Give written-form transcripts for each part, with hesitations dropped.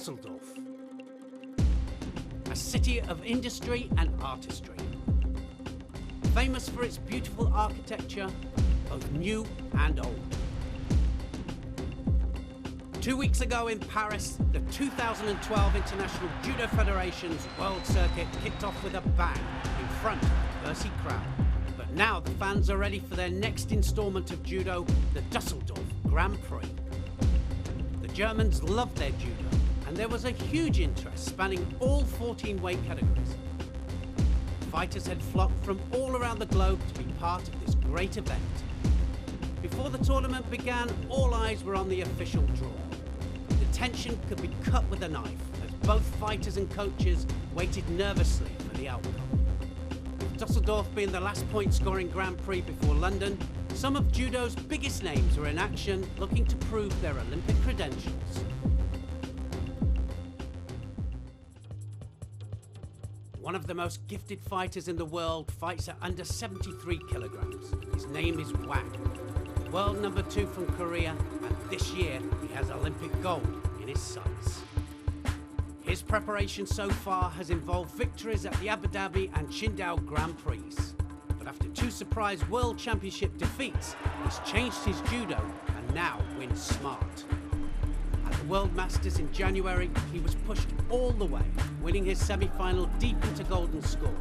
Dusseldorf, a city of industry and artistry, famous for its beautiful architecture, both new and old. 2 weeks ago in Paris, the 2012 International Judo Federation's World Circuit kicked off with a bang in front of the Bercy crowd. But now the fans are ready for their next installment of judo, the Dusseldorf Grand Prix. The Germans loved their judo, and there was a huge interest spanning all 14 weight categories. Fighters had flocked from all around the globe to be part of this great event. Before the tournament began, all eyes were on the official draw. The tension could be cut with a knife, as both fighters and coaches waited nervously for the outcome. With Dusseldorf being the last point-scoring Grand Prix before London, some of judo's biggest names were in action, looking to prove their Olympic credentials. One of the most gifted fighters in the world fights at under 73 kilograms. His name is Wang, world number 2 from Korea, and this year he has Olympic gold in his sights. His preparation so far has involved victories at the Abu Dhabi and Qingdao Grand Prix. But after 2 surprise World Championship defeats, he's changed his judo and now wins smart. At the World Masters in January, he was pushed all the way, winning his semi-final deep into golden score.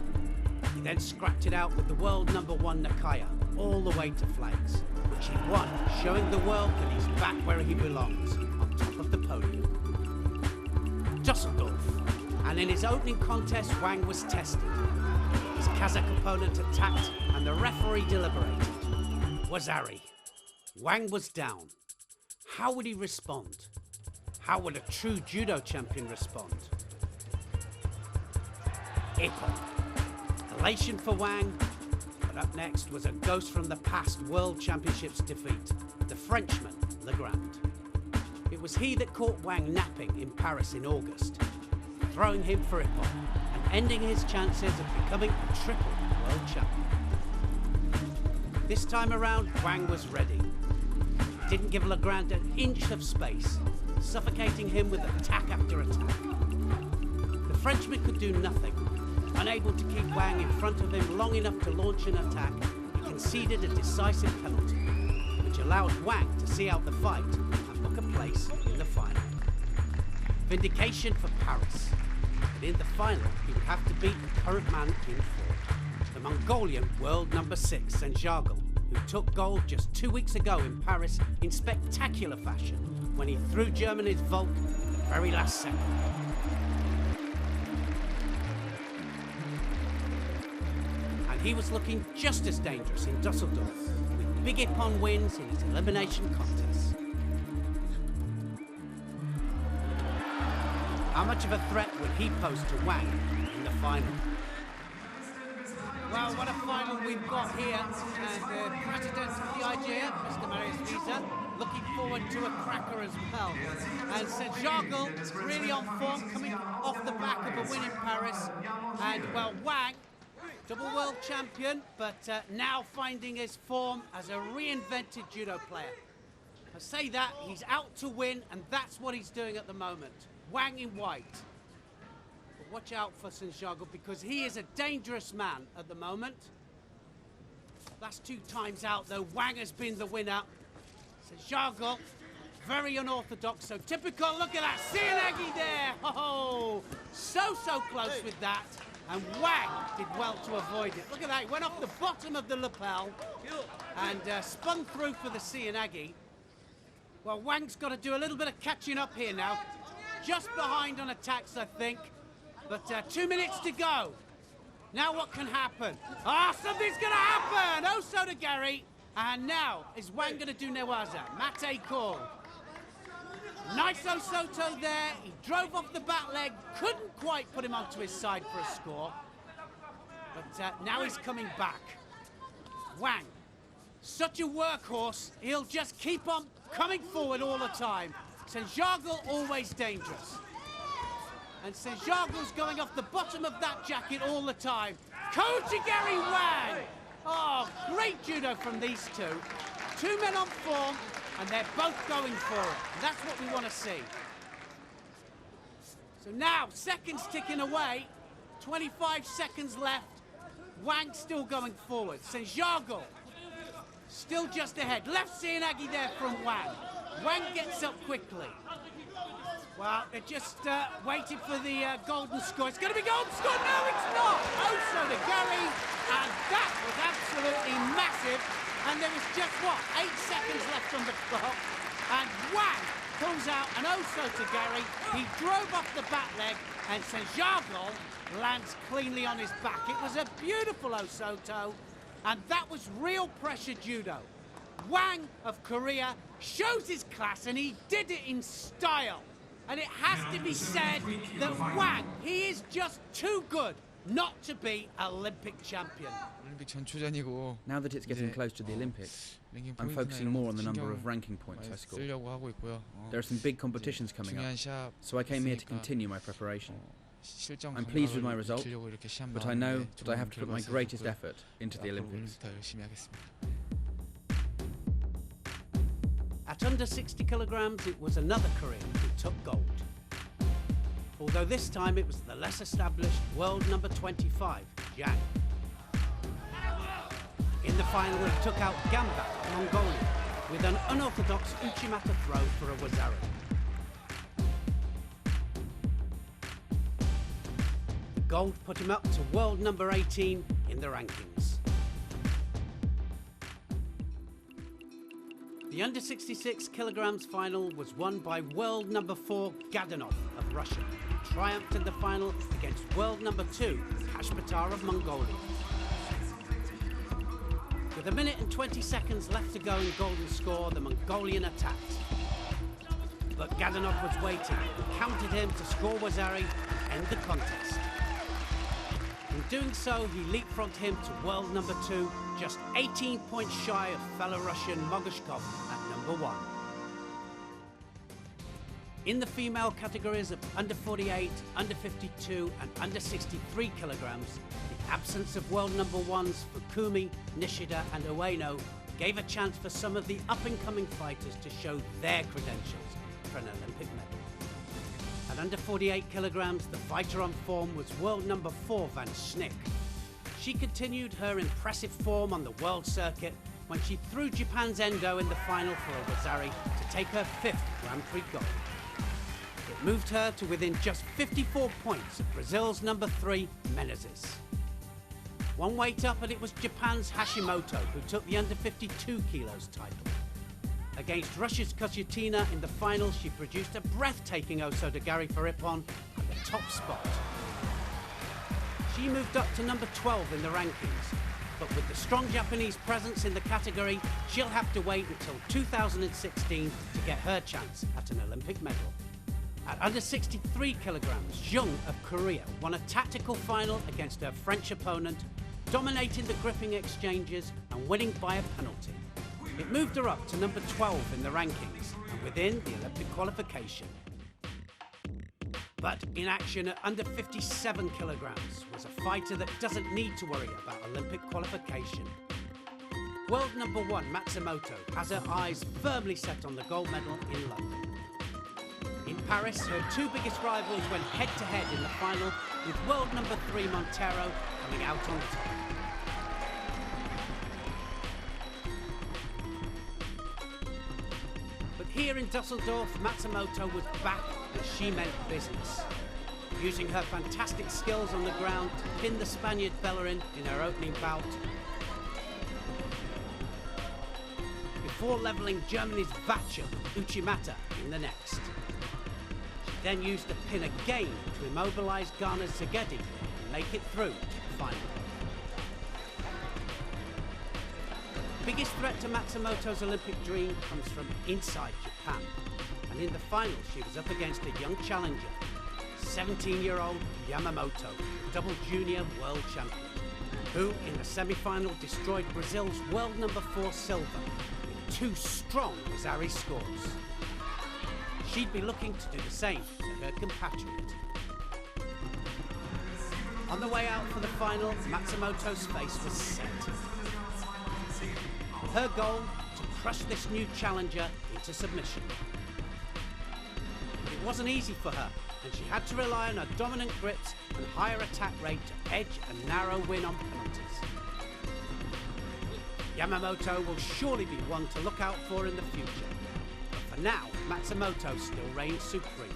He then scrapped it out with the world number 1 Nakaya, all the way to flags, which he won, showing the world that he's back where he belongs, on top of the podium. Dusseldorf, and in his opening contest, Wang was tested. His Kazakh opponent attacked, and the referee deliberated. Wazari. Wang was down. How would he respond? How would a true judo champion respond? Ippon. Elation for Wang, but up next was a ghost from the past World Championships defeat, the Frenchman, Legrand. It was he that caught Wang napping in Paris in August, throwing him for Ippon and ending his chances of becoming a triple world champion. This time around, Wang was ready. He didn't give Legrand an inch of space, suffocating him with attack after attack. The Frenchman could do nothing. Unable to keep Wang in front of him long enough to launch an attack, he conceded a decisive penalty, which allowed Wang to see out the fight and book a place in the final. Vindication for Paris, but in the final he would have to beat the current man in form, the Mongolian world number 6, Senjagel, who took gold just 2 weeks ago in Paris in spectacular fashion when he threw Germany's Volk at the very last second. He was looking just as dangerous in Dusseldorf, with big Ippon wins in his elimination contest. How much of a threat would he pose to Wang in the final? Well, what a final we've got here, and the president of the IJF, Mr. Marius Visa, looking forward to a cracker as well. And Senjagel really on form, coming off the back of a win in Paris, and well, Wang, double world champion, but now finding his form as a reinvented judo player. I say that, he's out to win, and that's what he's doing at the moment. Wang in white. But watch out for Senjagel, because he is a dangerous man at the moment. Last 2 times out, though, Wang has been the winner. Senjagel, very unorthodox, so typical. Look at that, Seanagi there! Oh, so close with that. And Wang did well to avoid it. Look at that, he went off the bottom of the lapel and spun through for the Seanagi. Well, Wang's got to do a little bit of catching up here now. Just behind on attacks, I think. But 2 minutes to go. Now what can happen? Something's going to happen! Oh, so to Gary. And now, is Wang going to do Newaza? Mate call. Nice Osoto there, he drove off the back leg, couldn't quite put him onto his side for a score. But now he's coming back. Wang, such a workhorse, he'll just keep on coming forward all the time. Senjagel always dangerous. And Senjagel's going off the bottom of that jacket all the time. Kojigari Wang! Oh, great judo from these two. 2 men on form, and they're both going for it. And that's what we want to see. So now, seconds ticking away, 25 seconds left. Wang still going forward. Senjago still just ahead. Left Seanagi there from Wang. Wang gets up quickly. Well, they're just waiting for the golden score. It's going to be golden score. No, it's not. Oso to Gary, and that was absolutely massive. And there was just, 8 seconds left on the clock. And Wang pulls out an Oso to Gary. He drove off the back leg, and Senjago lands cleanly on his back. It was a beautiful Osoto, and that was real pressure judo. Wang of Korea shows his class, and he did it in style. And it has to be said that Wang, he is just too good not to be Olympic champion. Now that it's getting close to the Olympics, I'm focusing more on the number of ranking points I score. There are some big competitions coming up, so I came here to continue my preparation. I'm pleased with my result, but I know that I have to put my greatest effort into the Olympics. At under 60 kilograms, it was another Korean who took gold. Although this time it was the less established world number 25, Yang. In the final, he took out Gamba of Mongolia with an unorthodox Uchimata throw for a Wazari. The gold put him up to world number 18 in the rankings. The under 66 kilograms final was won by world number 4 Gadanov of Russia, who triumphed in the final against world number 2 Kashpatar of Mongolia. With a minute and 20 seconds left to go in golden score, the Mongolian attacked. But Gadanov was waiting and counted him to score Wazari and end the contest. In doing so, he leapfrogged him to world number 2, just 18 points shy of fellow Russian Mogushkov at number 1. In the female categories of under 48, under 52 and under 63 kilograms, the absence of world number 1s for Kumi, Nishida and Ueno gave a chance for some of the up-and-coming fighters to show their credentials for an Olympic medal. At under 48 kilograms, the fighter on form was world number 4 Van Snick. She continued her impressive form on the world circuit when she threw Japan's Endo in the final for a Wazari to take her 5th Grand Prix gold. It moved her to within just 54 points of Brazil's number 3 Menezes. One weight up, and it was Japan's Hashimoto who took the under 52 kilos title. Against Russia's Kozyutina in the final, she produced a breathtaking Oso to Gary for Ippon at the top spot. She moved up to number 12 in the rankings, but with the strong Japanese presence in the category, she'll have to wait until 2016 to get her chance at an Olympic medal. At under 63 kilograms, Jung of Korea won a tactical final against her French opponent, dominating the gripping exchanges and winning by a penalty. It moved her up to number 12 in the rankings and within the Olympic qualification. But in action at under 57 kilograms was a fighter that doesn't need to worry about Olympic qualification. World number 1 Matsumoto has her eyes firmly set on the gold medal in London. In Paris, her 2 biggest rivals went head-to-head in the final, with world number 3 Montero coming out on top. Here in Dusseldorf, Matsumoto was back and she meant business. Using her fantastic skills on the ground to pin the Spaniard Bellerin in her opening bout. Before levelling Germany's Vacha Uchimata in the next. She then used the pin again to immobilise Ghana's Zagedi and make it through to the final. The biggest threat to Matsumoto's Olympic dream comes from inside Japan, and in the final she was up against a young challenger, 17-year-old Yamamoto, double junior world champion, who in the semi-final destroyed Brazil's world number 4 silver with 2 strong Wazari scores. She'd be looking to do the same to her compatriot. On the way out for the final, Matsumoto's face was set. Her goal, to crush this new challenger into submission. But it wasn't easy for her, and she had to rely on her dominant grips and higher attack rate to edge a narrow win on penalties. Yamamoto will surely be one to look out for in the future, but for now, Matsumoto still reigns supreme.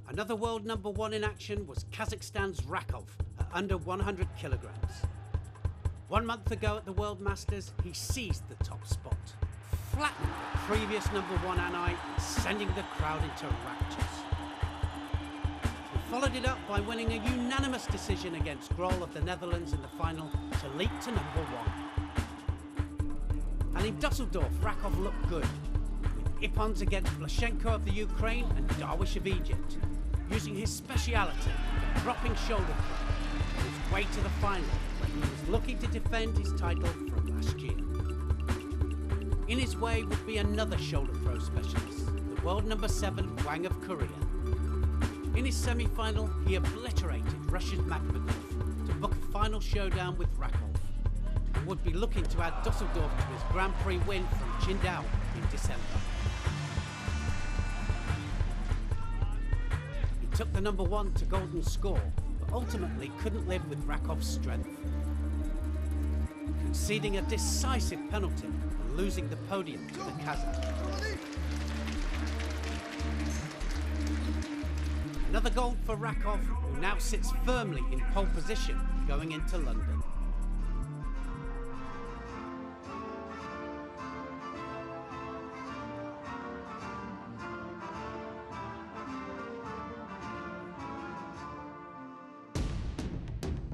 Another world number one in action was Kazakhstan's Rakov at under 100 kilograms. 1 month ago at the World Masters, he seized the top spot, flattening the previous number one Anai and sending the crowd into raptures. He followed it up by winning a unanimous decision against Grohl of the Netherlands in the final to leap to number one. And in Dusseldorf, Rakov looked good, with Ippons against Blashenko of the Ukraine and Darwish of Egypt, using his speciality, the dropping shoulder throw, on his way to the final, where he was looking to defend his title from last year. In his way would be another shoulder throw specialist, the world number 7 Wang of Korea. In his semi-final, he obliterated Russia's Makhmudov to book a final showdown with Rakov, and would be looking to add Dusseldorf to his Grand Prix win from Qingdao in December. He took the number one to golden score, but ultimately couldn't live with Rakov's strength, conceding a decisive penalty and losing the podium to the Kazakh. Another gold for Rakov, who now sits firmly in pole position going into London.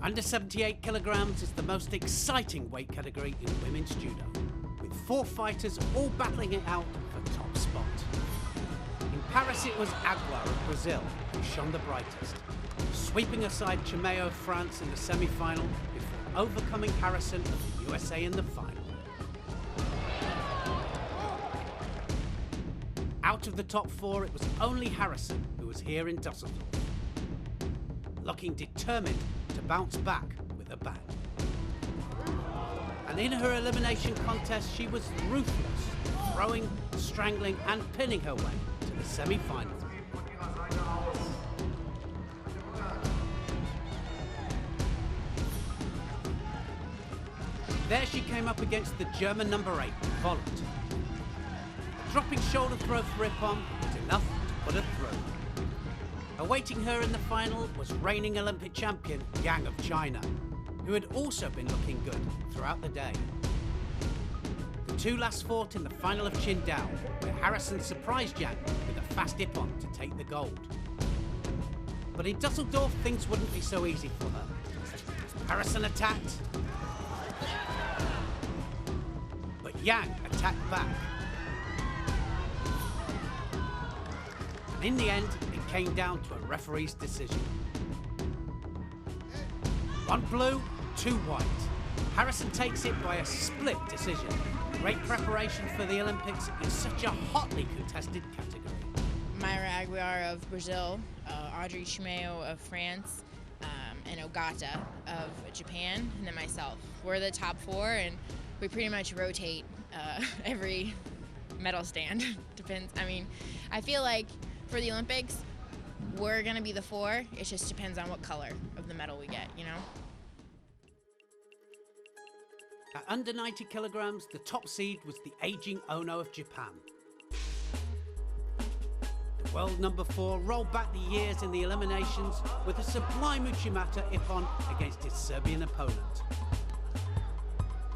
Under 78 kilograms is the most exciting weight category in women's judo, with 4 fighters all battling it out for top spot. In Paris it was Agua of Brazil who shone the brightest, sweeping aside Chimeo of France in the semi-final before overcoming Harrison of the USA in the final. Out of the top 4, it was only Harrison who was here in Dusseldorf, looking determined to bounce back with a bang. And in her elimination contest, she was ruthless, throwing, strangling and pinning her way to the semi-final. There she came up against the German number 8, Vollant. A dropping shoulder throw for Ippon was enough to put her through. Awaiting her in the final was reigning Olympic champion Yang of China, who had also been looking good throughout the day. The two last fought in the final of Qingdao, where Harrison surprised Yang with a fast Ippon to take the gold. But in Dusseldorf, things wouldn't be so easy for her. Harrison attacked, but Yang attacked back. And in the end, it came down to a referee's decision. 1 blue, 2 white. Harrison takes it by a split decision. Great preparation for the Olympics in such a hotly contested category. Mayra Aguiar of Brazil, Audrey Chimeo of France, and Ogata of Japan, and then myself. We're the top 4, and we pretty much rotate every medal stand. Depends. I mean, I feel like for the Olympics, we're gonna be the 4. It just depends on what color of the medal we get, you know? At under 90 kilograms, the top seed was the aging Ono of Japan. The world number 4 rolled back the years in the eliminations with a sublime Uchimata Ippon against his Serbian opponent.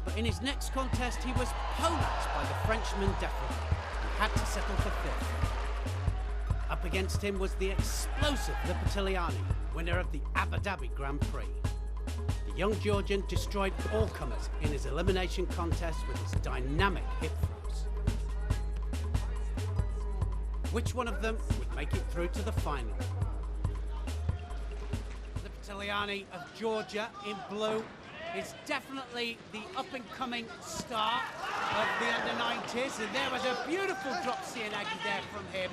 But in his next contest, he was poleaxed by the Frenchman Defreville, who had to settle for 5th. Up against him was the explosive Lipitiliani, winner of the Abu Dhabi Grand Prix. The young Georgian destroyed all comers in his elimination contest with his dynamic hip throws. Which one of them would make it through to the final? Lipitiliani of Georgia in blue is definitely the up-and-coming star of the under-90s, and there was a beautiful drop Sienagi there from him.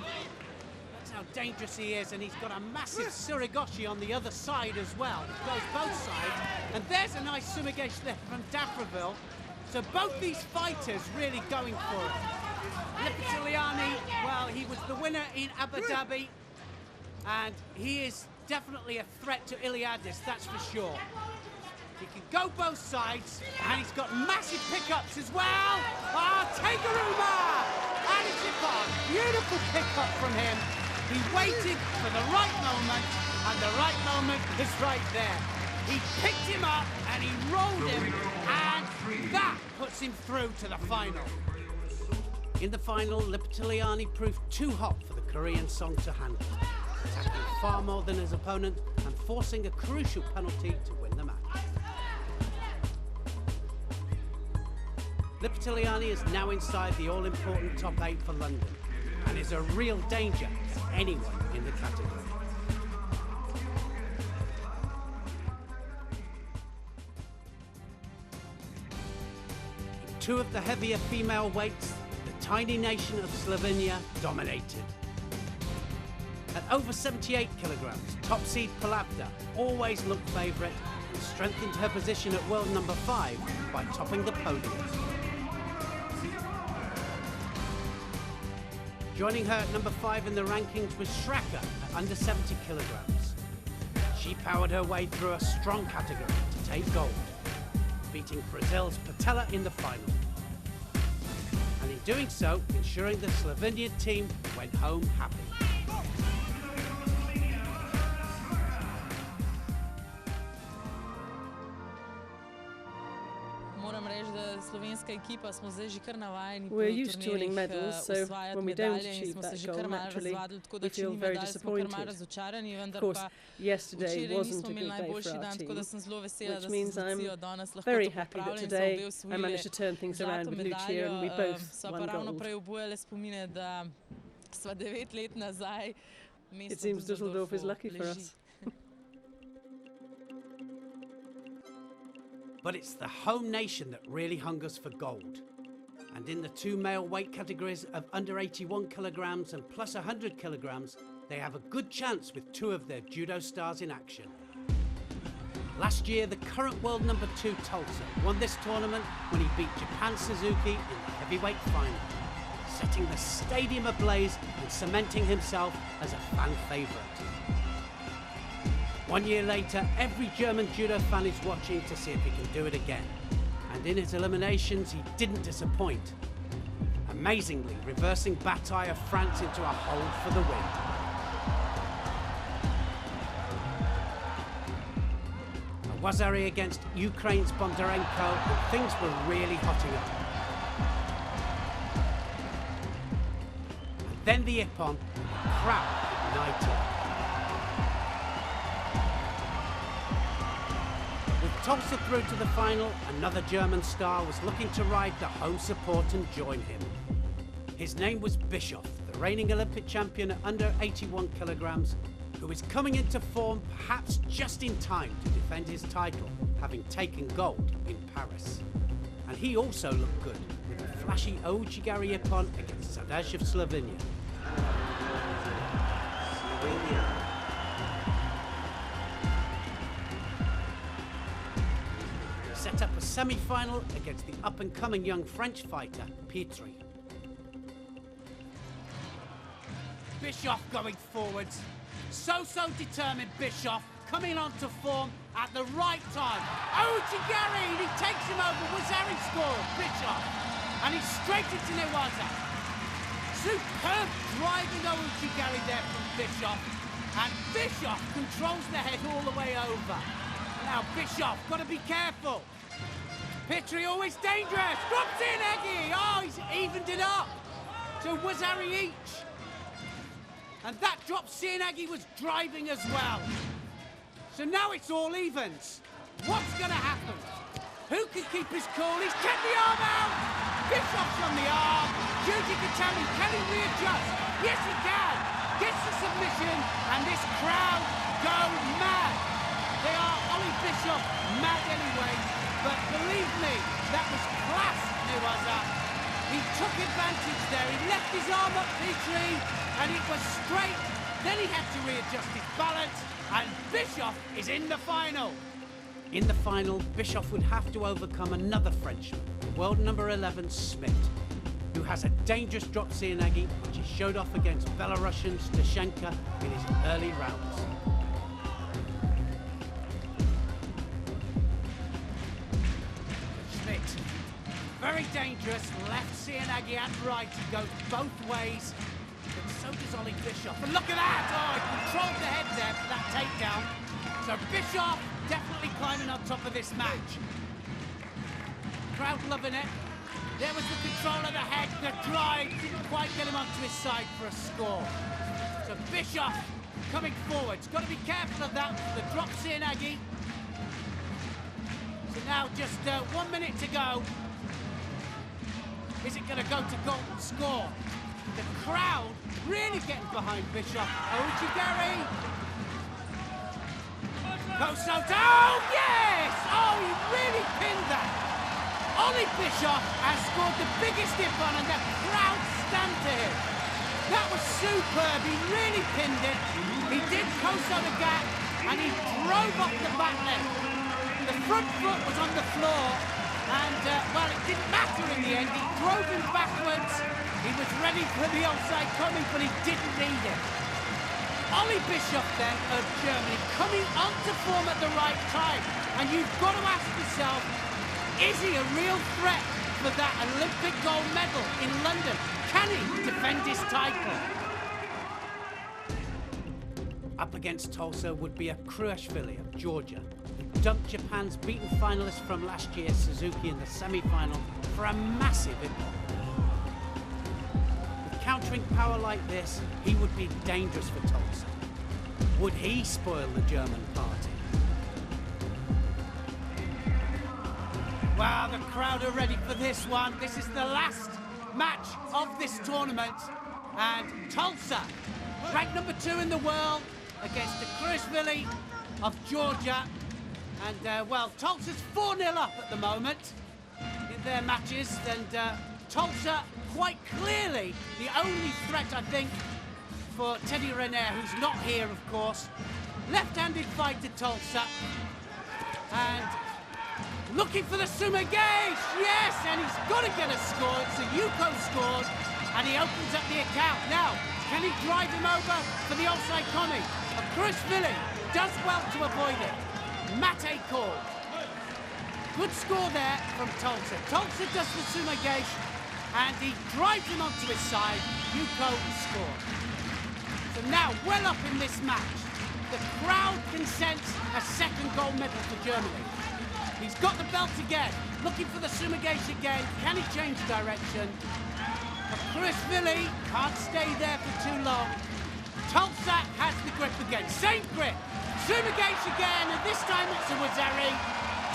How dangerous he is, and he's got a massive Surigoshi on the other side as well. It goes both sides, and there's a nice Sumigeshi there from Defreville. So both these fighters really going for it. Lipitiliani, well, he was the winner in Abu Dhabi, and he is definitely a threat to Iliadis, that's for sure. He can go both sides, and he's got massive pickups as well. Tegaruma! And it's Ippon. Beautiful pickup from him. He waited for the right moment, and the right moment is right there. He picked him up, and he rolled him, and that puts him through to the final. In the final, Lipitiliani proved too hot for the Korean Song to handle, attacking far more than his opponent and forcing a crucial penalty to win the match. Lipitiliani is now inside the all-important top 8 for London and is a real danger to anyone in the category. In two of the heavier female weights, the tiny nation of Slovenia dominated. At over 78 kilograms, top seed Palavda always looked favourite and strengthened her position at world number 5 by topping the podium. Joining her at number 5 in the rankings was Schracker at under 70 kilograms. She powered her way through a strong category to take gold, beating Brazil's Patella in the final. And in doing so, ensuring the Slovenian team went home happy. We're used to winning medals, so when we don't achieve that goal, naturally, we feel very disappointed. Of course, yesterday wasn't a good day for our team, which means I'm very happy that today I managed to turn things around with Lucia and we both won gold. It seems Dusseldorf is lucky for us. But it's the home nation that really hungers for gold. And in the two male weight categories of under 81 kilograms and plus 100 kilograms, they have a good chance with two of their judo stars in action. Last year, the current world number 2 Tulsa won this tournament when he beat Japan's Suzuki in the heavyweight final, setting the stadium ablaze and cementing himself as a fan favourite. 1 year later, every German judo fan is watching to see if he can do it again. And in his eliminations, he didn't disappoint. Amazingly, reversing Bataille of France into a hold for the win. A Wazari against Ukraine's Bondarenko, and things were really hotting up. And then the Ippon, the crowd ignited. Tulsa through to the final, another German star was looking to ride the home support and join him. His name was Bischoff, the reigning Olympic champion at under 81 kilograms, who is coming into form perhaps just in time to defend his title, having taken gold in Paris. And he also looked good, with a flashy Ojigari Ippon against Sadaj of Slovenia. Set up a semi-final against the up-and-coming young French fighter, Prix. Bischoff going forwards. So determined Bischoff, coming onto form at the right time. Ojigari, he takes him over. Wazari scored, Bischoff. And he's straight into Newaza. Superb driving Ojigari there from Bischoff. And Bischoff controls the head all the way over. Now Bischoff, got to be careful. Prix always dangerous. Drops in Eggy. Oh, he's evened it up. So Wazari each. And that drop Sienagi was driving as well. So now it's all evens. What's going to happen? Who can keep his cool? He's kept the arm out. Bischoff's on the arm. Yuji Katami, can he readjust? Yes, he can. Gets the submission, and this crowd go mad. They are Ollie Bischoff mad anyway. But believe me, that was class, Newaza. He took advantage there. He left his arm up Prix, and it was straight. Then he had to readjust his balance, and Bischoff is in the final. In the final, Bischoff would have to overcome another Frenchman, world number 11, Smith. who has a dangerous drop Sienagi, which he showed off against Belarusian Stashenka in his early rounds. Schmidt, very dangerous, left Sienagi and right, goes both ways, but so does Ollie Bischoff. And look at that! Oh, he controlled the head there for that takedown. So Bischoff definitely climbing on top of this match. Crowd loving it. There was the control of the head, the drive, didn't quite get him onto his side for a score. So Bischoff coming forward, he's got to be careful of that, the drop Sienagi. So now just 1 minute to go. Is it going to go to golden score? The crowd really getting behind Bischoff. Ojigari. Kosoto, oh yes! Oh, he really pinned that. Ollie Bischoff has scored the biggest ippon and the crowd stand to him. That was superb, he really pinned it. He did Koso the gap and he drove up the back leg. The front foot was on the floor and, well, it didn't matter in the end. He drove him backwards. He was ready for the offside coming, but he didn't need it. Ollie Bischoff then of Germany coming onto form at the right time. And you've got to ask yourself, is he a real threat for that Olympic gold medal in London? Can he defend his title? Up against Tulsa would be a Kruashvili of Georgia, who dumped Japan's beaten finalist from last year, Suzuki, in the semi-final for a massive impact. With countering power like this, he would be dangerous for Tulsa. Would he spoil the German party? Wow, the crowd are ready for this one. This is the last match of this tournament. And Tulsa, ranked number 2 in the world, against the Kruashvili of Georgia. And, well, Tulsa's 4-0 up at the moment in their matches. And Tulsa, quite clearly, the only threat, I think, for Teddy Renier, who's not here, of course. Left-handed fight to Tulsa. And looking for the Sumagage, yes, and he's got to get a score. So Yuko scores, and he opens up the account. Now, can he drive him over for the offside coming? Kruashvili does well to avoid it. Mate called. Good score there from Tulsa. Tulsa does the Sumagage, and he drives him onto his side. Yuko scores. So now, well up in this match. The crowd can sense a second gold medal for Germany. He's got the belt again, looking for the Sumagage again. Can he change direction? But Kruashvili can't stay there for too long. Tulsa has the grip again, same grip. Sumagage again, and this time it's a Wazari.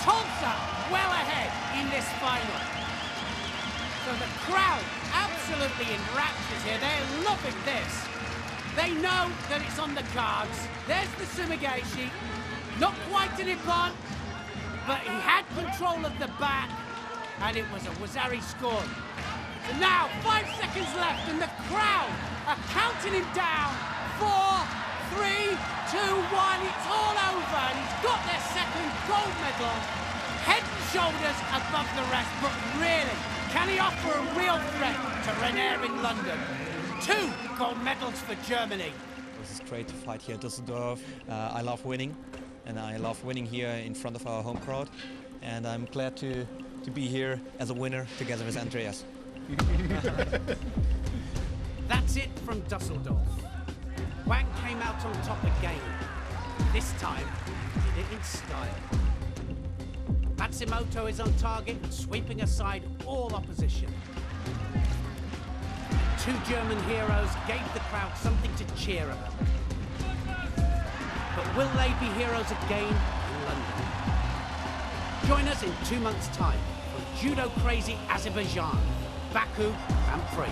Tulsa well ahead in this final. So the crowd absolutely in raptures here. They're loving this. They know that it's on the cards. There's the Sumagage. Not quite an ippon, but he had control of the back, and it was a Wazari score. So now, 5 seconds left, and the crowd are counting him down. 4, 3, 2, 1, it's all over, and he's got their second gold medal. Head and shoulders above the rest, but really, can he offer a real threat to Renier in London? 2 gold medals for Germany. It was great to fight here at Düsseldorf. I love winning. And I love winning here in front of our home crowd. And I'm glad to be here as a winner together with Andreas. That's it from Dusseldorf. Wang came out on top again. This time, he did it in style. Matsumoto is on target, sweeping aside all opposition. 2 German heroes gave the crowd something to cheer about. But will they be heroes again in London? Join us in 2 months' time for Judo Crazy Azerbaijan, Baku and Prix.